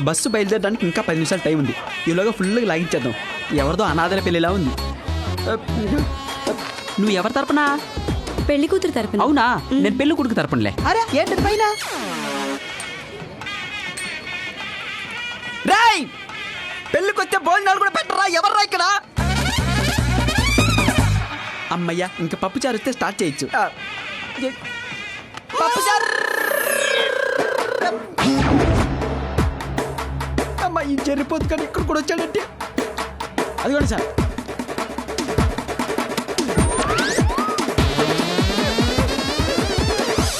Bus బయలుదేరడానికి ఇంకా 10 నిమిషాలు time ఉంది. ఈలోగా ఫుల్గా లాగించేద్దాం. ఎవరిదో అనాథల పెళ్లిలా ఉంది. నువ్వు ఎవరి తరపున? పెళ్లి కూతురు తరపున. అవునా, నేను పెళ్లి కొడుకు తరపునలే. అరే ఏంటి పైన రాయ్ పెళ్ళికొచ్చే భోజనాలు కూడా పెట్టరా? ఎవర్రా ఇక్కడ? అమ్మయ్యా, ఇంకా పప్పు చారు వస్తే స్టార్ట్ చేయొచ్చు. పప్పు చారు. అమ్మా, ఈ చెరిపోతు కానీ ఇక్కడ కూడా వచ్చాడంటే. అదిగోండి సార్.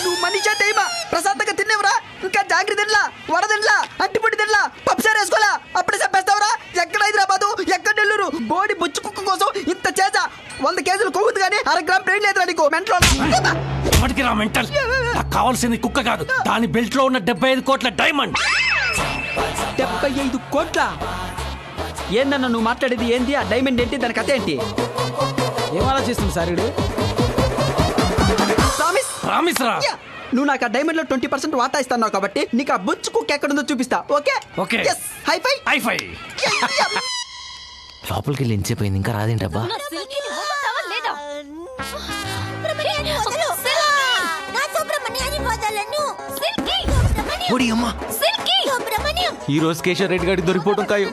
నువ్వు మనిషా దైవా? ప్రశాంతంగా తినేవరా? ఇంకా జాగ్రత్త తినలా, వడ తినలా, అట్టిపొడి తినలా, పప్పు చారు వేసుకోవాలా? అప్పుడే చెప్పేస్తావరా? ఎక్కడ హైదరాబాదు, ఎక్కడ నెల్లూరు? బోడి బొచ్చు కుక్క కోసం ఇంత చేసా. 100 కేజీలు కొవ్వుతుంది కానీ 1 గ్రామ్ బ్రెయిన్ లేదురా నీకు. మెంట్లో మెంటల్. నాకు కావాల్సింది కుక్క కాదు, దాని బెల్ట్ లో ఉన్న 75 కోట్ల డైమండ్. 75 కోట్ల? ఏందన్నా నువ్వు మాట్లాడేది? ఏంది ఆ డైమండ్ ఏంటి? దాని కథ ఏంటి? ఏం ఆలోచిస్తుంది సార్ వీడు? ప్రామిస్ రా. నువ్వు నాకు ఆ డైమండ్ లో 20% వాటా ఇస్తున్నావు కాబట్టి నీకు ఆ బొచ్చు కుక్క ఎక్కడుందో చూపిస్తా. Okay okay. Hi fi hi fi. లోపలికి వెళ్ళి ఎంచేపోయింది, ఇంకా రాదేంటబ్బా? ఈ రోజు కేశవ్ రెడ్డి గారికి దొరికిపోవడం ఖాయం.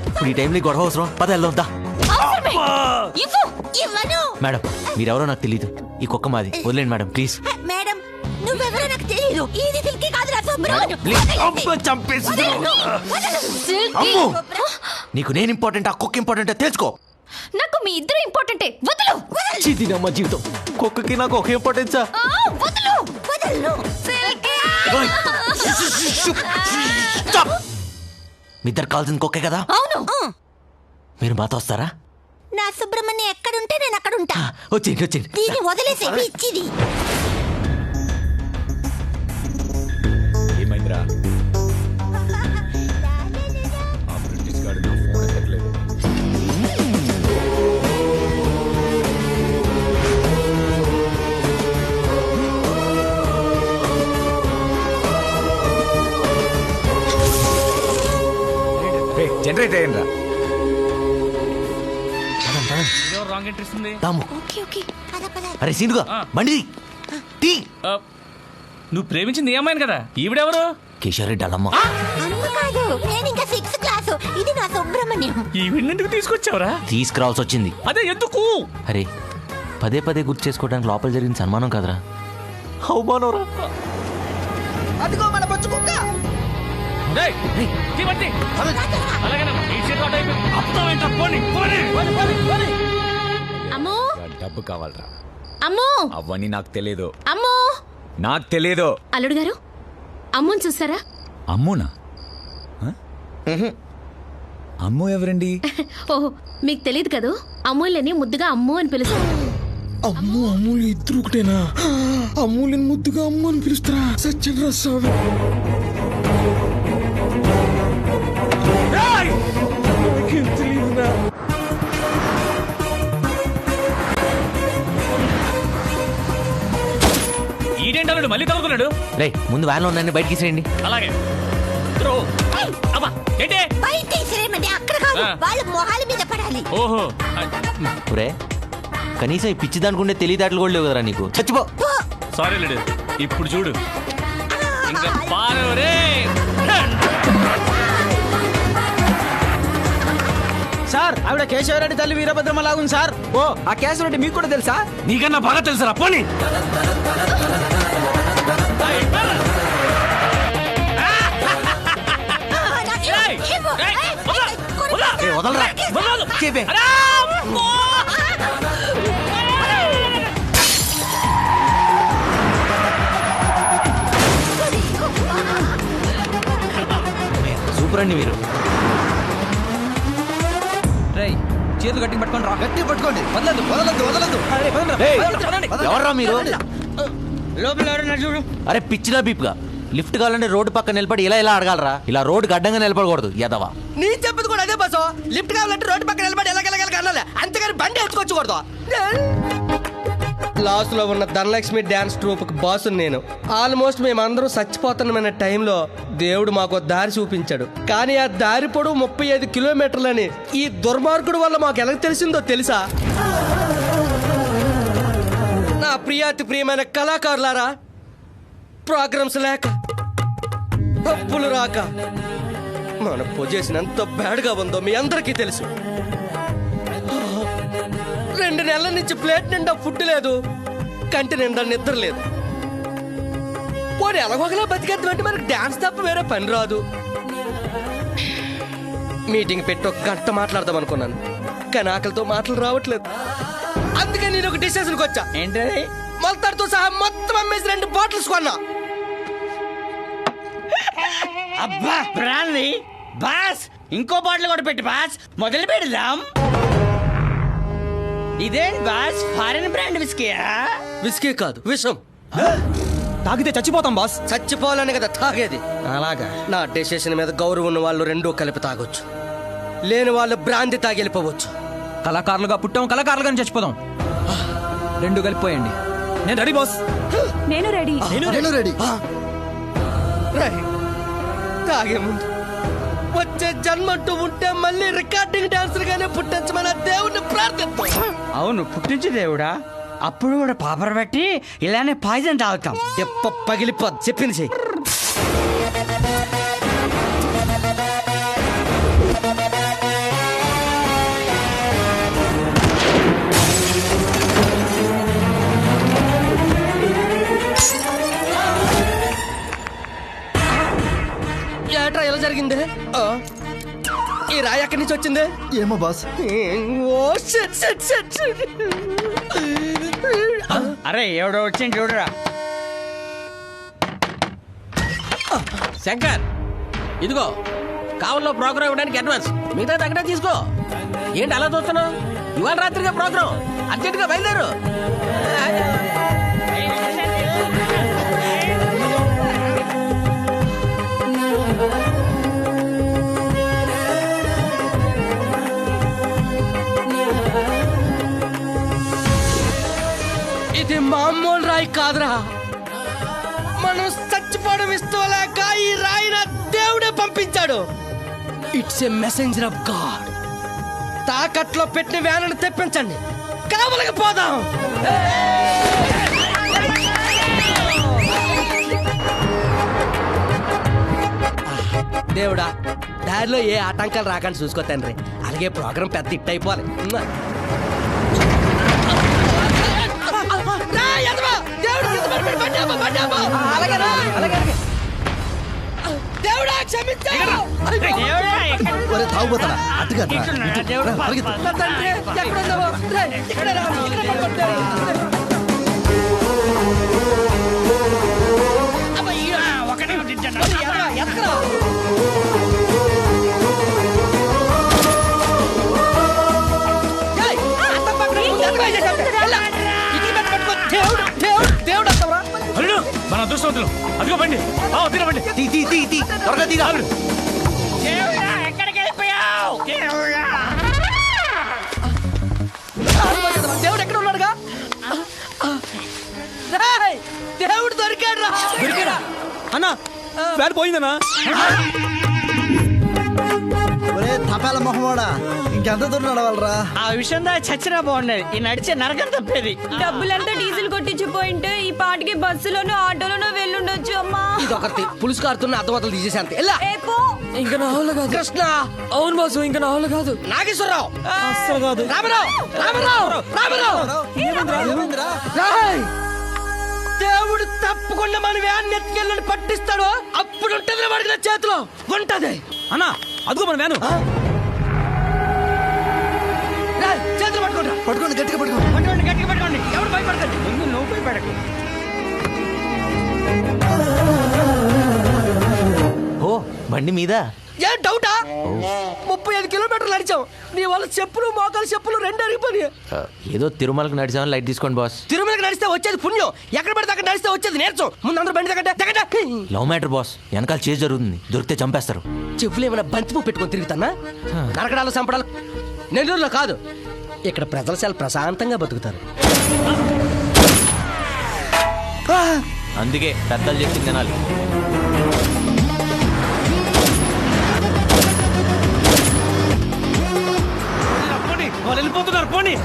ఇప్పుడు ఈ టైంలో గొడవ అవసరం? పద వెళ్దాం. మేడం, మీరెవరో నాకు తెలీదు. ఈ కుక్క మాది, వదిలేండి మేడం ప్లీజ్. మేడం, నువ్వెవరో నాకు తెలియదు. ఇది సిల్కీ కాదురా సుబ్రహ్మణ్యం. నీకు నేను ఇంపార్టెంట్, ఆ కుక్క ఇంపార్టెంట్ తెలుసుకో. నాకు మీ ఇద్దరు ఇంపార్టెంటే. వదులు. చిదినమ్మ జీవితం. కుక్కకి నాకు ఒక ఇంపార్టెన్సా? వదులు. వదులు. సిల్కీ. మీ ఇద్దరు కావాల్సిన కుక్కే కదా? అవును. మీరు మాతో వస్తారా? నా సుబ్రహ్మణ్యం ఎక్కడుంటే నేను అక్కడ ఉంటా. వచ్చింది వచ్చింది. దీన్ని వదిలేసే పిచ్చిది. ఏమైందిరా? ఆ బ్రిటిష్ గాడు నా ఫోన్ ఎత్తట్లేదు. జనరేట్ అయ్యిండ్రా. రాంగ్ ఎంట్రీస్ ఉంది. ఓకే ఓకే, పద పద. అరే సీనుగా బండి టీ. నువ్వు ప్రేమించింది ఏ అమ్మాయిని కదా? ఈవిడెవరు? కేశవ్ రెడ్డి అల్లమ్మ. అమ్మ కాదు, నేను ఇంకా 6th క్లాస్. ఇది నా సుబ్రహ్మణ్యం. ఈవిడ ఎందుకు తీసుకొచ్చావురా? తీసుకురావాల్సి వచ్చింది. అదే ఎందుకు? అరే పదే పదే గుర్తు చేసుకోవడానికి లోపల జరిగిన సన్మానం కదరా, అవమానరా. అదిగో మన బొచ్చు కుక్క. అమ్మో, డబ్బు కావాలరా? అమ్మో, అవన్నీ నాకు తెలియదు. అమ్మో. నాకు తెలియదు. అల్లుడు గారు, అమ్మోని చూసారా? అమ్మునా? అమ్ము ఎవరండి? ఓహో, మీకు తెలియదు కదూ. అమూల్యని ముద్దుగా అమ్ము అని పిలుస్తారు. అమ్ము అమ్ములు ఇద్దరు ఒకటేనా? అమ్ములని ముద్దుగా అమ్ము అని పిలుస్తారా? సత్యన్ స్వామి. ఈడేంటాడు మళ్ళీ తగులుకున్నాడు? రే ముందు వ్యాన్లో ఉన్నాయని బయటికి తీసేయండి. అలాగే. బయట తీసిరేమండి, అక్కడ కాదు. వాళ్ళ మొహాల మీద పడాలి. ఓహో, ఒరే కనీసం ఈ పిచ్చి దానికుండే తెలియదాటలు కూడా లేవు కదరా నీకు. చచ్చిపో. సారీ లేడు. ఇప్పుడు చూడు ఇంకా పారే. సార్, ఆవిడ కేశవరెడ్డి తల్లి వీరభద్రమ్మ లాగుంది సార్. ఓ, ఆ కేశవరెడ్డి మీకు కూడా తెలుసా? నీకన్నా బాగా తెలుసా? పోనీ. వదలరా. సూపర్ అండి మీరు. చేతులు గట్టి పట్టుకోండి రా. గట్టి పట్టుకోండి. వదలదు వదలదు వదలదు. ఎవర్రా మీరు? లోపల ఎవరన్నా చూడు. అరే పిచ్చిలా బీప్గా లిఫ్ట్ కావాలంటే రోడ్డు పక్కన నిలబడి ఇలా ఇలా అడగాలరా. ఇలా రోడ్డుకి అడ్డంగా నిలబడకూడదు యదవా. నీ చెప్పేది కూడా అదే బస్సు. లిఫ్ట్ కావాలంటే రోడ్డు పక్కన నిలబడి ఎలాగెలగల కనాలి, అంతేగాని బండి ఎత్తుకొచ్చకూడదు. లాస్ట్ లో ఉన్న ధనలక్ష్మి డ్యాన్స్ ట్రూప్ కి బాసు నేను. ఆల్మోస్ట్ మేమందరం చచ్చిపోతున్న టైంలో దేవుడు మాకు దారి చూపించాడు. కానీ ఆ దారి పొడవు 35 కిలోమీటర్లని ఈ దుర్మార్గుడు వల్ల మాకు ఎలా తెలిసిందో తెలుసా? నా ప్రియాతి ప్రియమైన కళాకారులారా, ప్రోగ్రామ్స్ లేక, డబ్బులు రాక మన పొజిషన్ ఎంత బ్యాడ్గా ఉందో మీ అందరికీ తెలుసు. 2 నెలల నుంచి ప్లేట్ నిండా ఫుడ్ లేదు, కంటి నిండా నిద్ర లేదు. పోనీ ఎలాగోగలా బతికేద్దామంటే మనకు డాన్స్ తప్ప వేరే పని రాదు. మీటింగ్ పెట్టి 1 గంట మాట్లాడదాం అనుకున్నాను, కానీ ఆకలితో మాటలు రావట్లేదు. అందుకే నేను ఒక డిసిషన్కి వచ్చా. ఏంటది? మొలతాడుతో సహా మొత్తం అమ్మేసి 2 బాటిల్స్ కొన్నా. అబ్బా బ్రాంది బాస్, ఇంకో బాటిల్ కూడా పెట్టి బాస్, మొదలు పెడదాం. ఇదేంటి బాస్, ఫారెన్ బ్రాండ్ విస్కీయా? విస్కీ కాదు, విషం. తాగితే చచ్చిపోతాం బాస్. చచ్చిపోవాలని కదా తాగేది. అలాగా? నా డెసిషన్ మీద గౌరవం ఉన్న వాళ్ళు 2 కలిపి తాగొచ్చు, లేని వాళ్ళు బ్రాంతి తాగి వెళ్ళిపోవచ్చు. కళాకారులుగా పుట్టాం, కళాకారులుగా చచ్చిపోదాం. 2 కలిపిపోయండి. నేను రెడీ బాస్. నేను రెడీ. నేను రెడీ. తాగే ముందు వచ్చే జన్మంటూ ఉంటే మళ్ళీ రికార్డింగ్ డాన్సర్ గానే పుట్టించమని దేవుణ్ణి ప్రార్థిస్తాం. అవును, పుట్టించి దేవుడా. అప్పుడు కూడా పాపర పెట్టి ఇలానే పాయిజన్ తాగుతాం. ఎప్ప పగిలిపోద్ది. చెప్పింది చెయ్యి. ఏట్రా ఎలా జరిగింది? ఈ రాయి ఎక్కడి నుంచి వచ్చింది? ఏమో boss. Oh shit shit shit. అరే ఎవడో వచ్చింది చూడరా. శంకర్, ఇదిగో కావల్లో ప్రోగ్రామ్ ఇవ్వడానికి అడ్వాన్స్, మిగతా దగ్గర తీసుకో. ఏంటి అలా చూస్తున్నావు? ఇవాళ రాత్రిగా ప్రోగ్రామ్, అర్జెంటుగా బయలుదేరు. ఇది మామూలు రాయి కాదురా. మనం చచ్చిపోవడం ఇష్టలేక ఈ రాయిన దేవుడే పంపించాడు. It's a messenger of god. తాకట్లో పెట్టిన వ్యాన్ను తెప్పించండి, కావలకి పోదాం. దేవుడా, దారిలో ఏ ఆటంకాలు రాకుండా చూసుకో తండ్రి. అలాగే ప్రోగ్రాం పెద్ద హిట్ అయిపోవాలి. దేవుడా క్షమించు. ఒరే తాగుపోతాడా? అట్టుగా తండ్రి ఎక్కడున్నావో? ఇక్కడ రా, ఇక్కడ పడుకో. మన అదృష్టవంతులు. అదిగో బండి, తినబండి. త్వరగా దిగా. ఎక్కడికి వెళ్ళిపోయావు? దేవుడు ఎక్కడ ఉన్నాడుగా? దేవుడు దొరికాడు రా. అన్నా బ్యాడ్ పోయిందన్నా. ఒరే తపాల మొహమోడా, ఇంకెంత దూరం నడవాలరా? ఆ విషయం దా చచ్చినా బాగుండేది. ఈ నడిచే నరకం తప్పేది. డబ్బులంతా డీజిల్ కొట్టించిపోయింటే ఈ పాటికి బస్సులోనో ఆటోలోనో వెళ్ళుండొచ్చు అమ్మా. ఇదొకటి పులుసు కారుతున్న అర్థమతలు తీసేసి అంతే. ఎలా ఇంకా నా వల్ల కాదు కృష్ణ. అవును బాసు, ఇంకా నా వల్ల కాదు. నాగేశ్వరరావు, అస్సలు కాదు. రామరావు, రామరావు, రామరావు. ఏమైందిరా? రాయ్, దేవుడు తప్పకుండా మన వ్యాన్ ఎత్తుకెళ్ళని పట్టిస్తాడు. అప్పుడు ఉంటుంది వాడికి నా చేతిలో ఉంటది. అన్నా అదిగో మన వ్యాను. రాయ్, చేతులు పట్టుకుంటా. పట్టుకోండి, గట్టిగా పట్టుకోండి. పట్టుకోండి, గట్టిగా పట్టుకోండి. ఎవరు భయపడకండి. ముందు నువ్వు భయపడకు. ఓ బండి మీద ఏం డౌటా? 35 కిలోమీటర్లు నడిచాం. నీ వల్ల చెప్పులు, మోకాలు చెప్పులు 2 అరిగిపోయి. ఏదో తిరుమలకు నడిచామని లైట్ తీసుకోండి బాస్. తిరుమలకి నడిస్తే వచ్చేది పుణ్యం, ఎక్కడ పడితే అక్కడ నడిస్తే వచ్చేది నేర్చం. ముందు అందరూ బండి దగ్గర లవ్ మ్యాటర్ బాస్, వెనకాల చేసి జరుగుతుంది, దొరికితే చంపేస్తారు. చెప్పులు ఏమైనా బంతిపూ పెట్టుకొని తిరుగుతానా? నరకడాలు చంపడాలు నెల్లూరులో కాదు, ఇక్కడ ప్రజలు చాలా ప్రశాంతంగా బతుకుతారు. అందుకే పెద్దలు చెప్పింది తినాలి. పోనీ, వాళ్ళు వెళ్ళిపోతున్నారు పోనీ.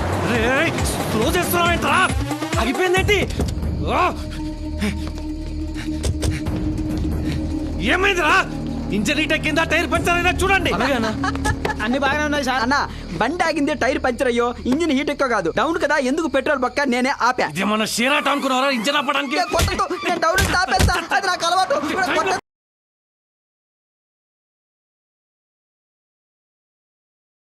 స్లో చేస్తున్నావేంట్రా? ఆగిపోయిందేంటి? ఓ! ఏమైందిరా? ఇంజన్ హీట్ కింద టైర్ పంచర్ అయినా చూడండి. అన్ని బాగానే ఉన్నాయి సార్. అన్న బండి ఆగింది టైర్ పంచర్ అయ్యో, ఇంజిన్ హీట్ ఎక్కువ కాదు. డౌన్ కదా, ఎందుకు పెట్రోల్ బొక్క నేనే ఆపా. ఇదేమన్నా షేరాట అనుకున్నారా ఇంజన్ ఆపడానికి? కొట్టదు, నేను డౌన్ ఆపేస్తా, అది నాకు అలవాటు. కొట్టదు.